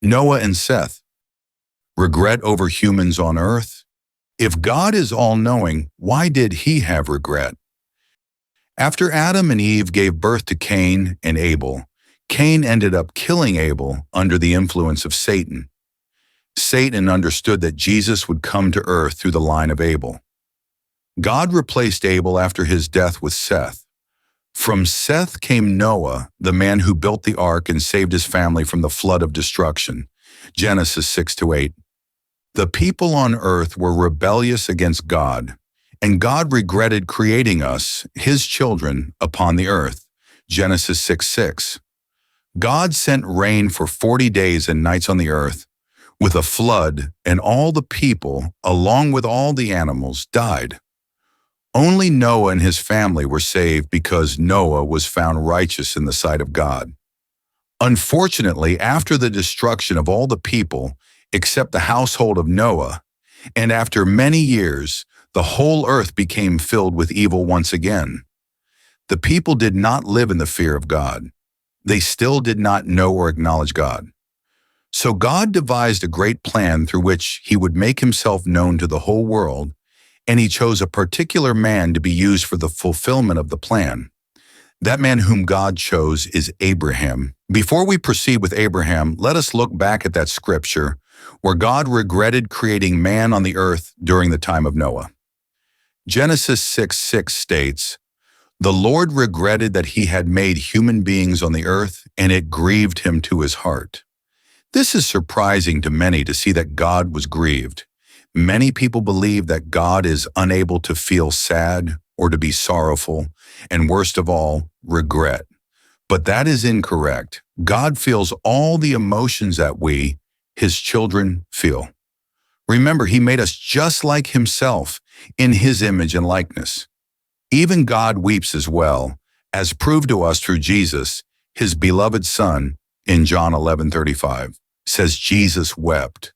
Noah and Seth. Regret over humans on earth? If God is all-knowing, why did he have regret? After Adam and Eve gave birth to Cain and Abel, Cain ended up killing Abel under the influence of Satan. Satan understood that Jesus would come to earth through the line of Abel. God replaced Abel after his death with Seth. From Seth came Noah, the man who built the ark and saved his family from the flood of destruction. Genesis 6-8. The people on earth were rebellious against God, and God regretted creating us, his children, upon the earth. Genesis 6:6. God sent rain for 40 days and nights on the earth, with a flood, and all the people, along with all the animals, died. Only Noah and his family were saved because Noah was found righteous in the sight of God. Unfortunately, after the destruction of all the people, except the household of Noah, and after many years, the whole earth became filled with evil once again. The people did not live in the fear of God. They still did not know or acknowledge God. So God devised a great plan through which he would make himself known to the whole world, and he chose a particular man to be used for the fulfillment of the plan. That man whom God chose is Abraham. Before we proceed with Abraham, let us look back at that scripture where God regretted creating man on the earth during the time of Noah. Genesis 6:6 states, "The Lord regretted that he had made human beings on the earth, and it grieved him to his heart." This is surprising to many to see that God was grieved. Many people believe that God is unable to feel sad or to be sorrowful, and worst of all, regret. But that is incorrect. God feels all the emotions that we, his children, feel. Remember, he made us just like himself, in his image and likeness. Even God weeps as well, as proved to us through Jesus, his beloved Son, in John 11:35, says Jesus wept.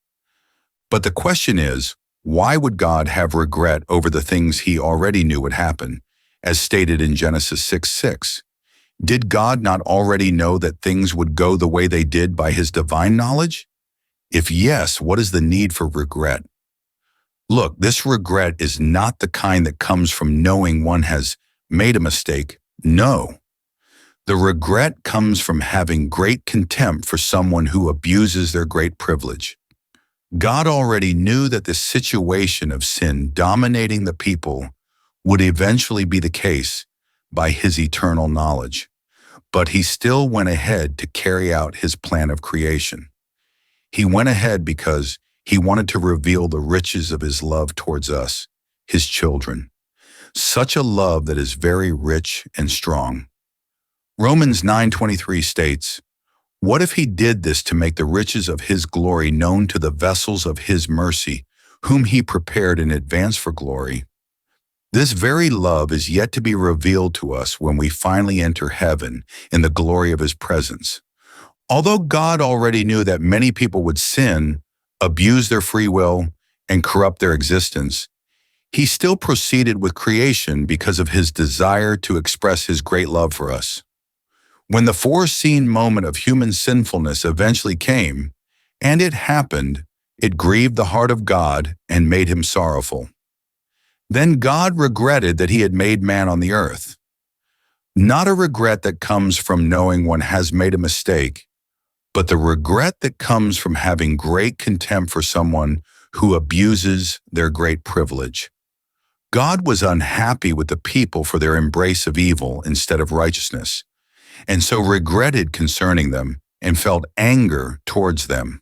But the question is, why would God have regret over the things he already knew would happen, as stated in Genesis 6:6? Did God not already know that things would go the way they did by his divine knowledge? If yes, what is the need for regret? Look, this regret is not the kind that comes from knowing one has made a mistake. No. The regret comes from having great contempt for someone who abuses their great privilege. God already knew that the situation of sin dominating the people would eventually be the case by his eternal knowledge, but he still went ahead to carry out his plan of creation. He went ahead because he wanted to reveal the riches of his love towards us, his children. Such a love that is very rich and strong. Romans 9:23 states, "What if he did this to make the riches of his glory known to the vessels of his mercy, whom he prepared in advance for glory?" This very love is yet to be revealed to us when we finally enter heaven in the glory of his presence. Although God already knew that many people would sin, abuse their free will, and corrupt their existence, he still proceeded with creation because of his desire to express his great love for us. When the foreseen moment of human sinfulness eventually came, and it happened, it grieved the heart of God and made him sorrowful. Then God regretted that he had made man on the earth. Not a regret that comes from knowing one has made a mistake, but the regret that comes from having great contempt for someone who abuses their great privilege. God was unhappy with the people for their embrace of evil instead of righteousness, and so regretted concerning them and felt anger towards them.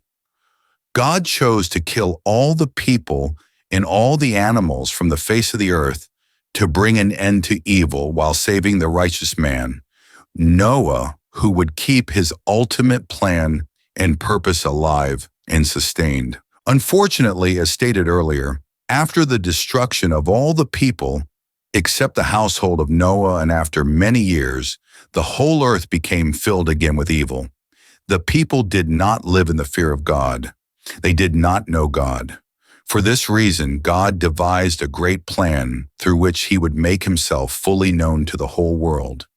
God chose to kill all the people and all the animals from the face of the earth to bring an end to evil while saving the righteous man, Noah, who would keep his ultimate plan and purpose alive and sustained. Unfortunately, as stated earlier, after the destruction of all the people except the household of Noah, and after many years, the whole earth became filled again with evil. The people did not live in the fear of God. They did not know God. For this reason, God devised a great plan through which he would make himself fully known to the whole world,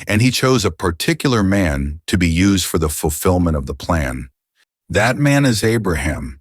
and he chose a particular man to be used for the fulfillment of the plan. That man is Abraham.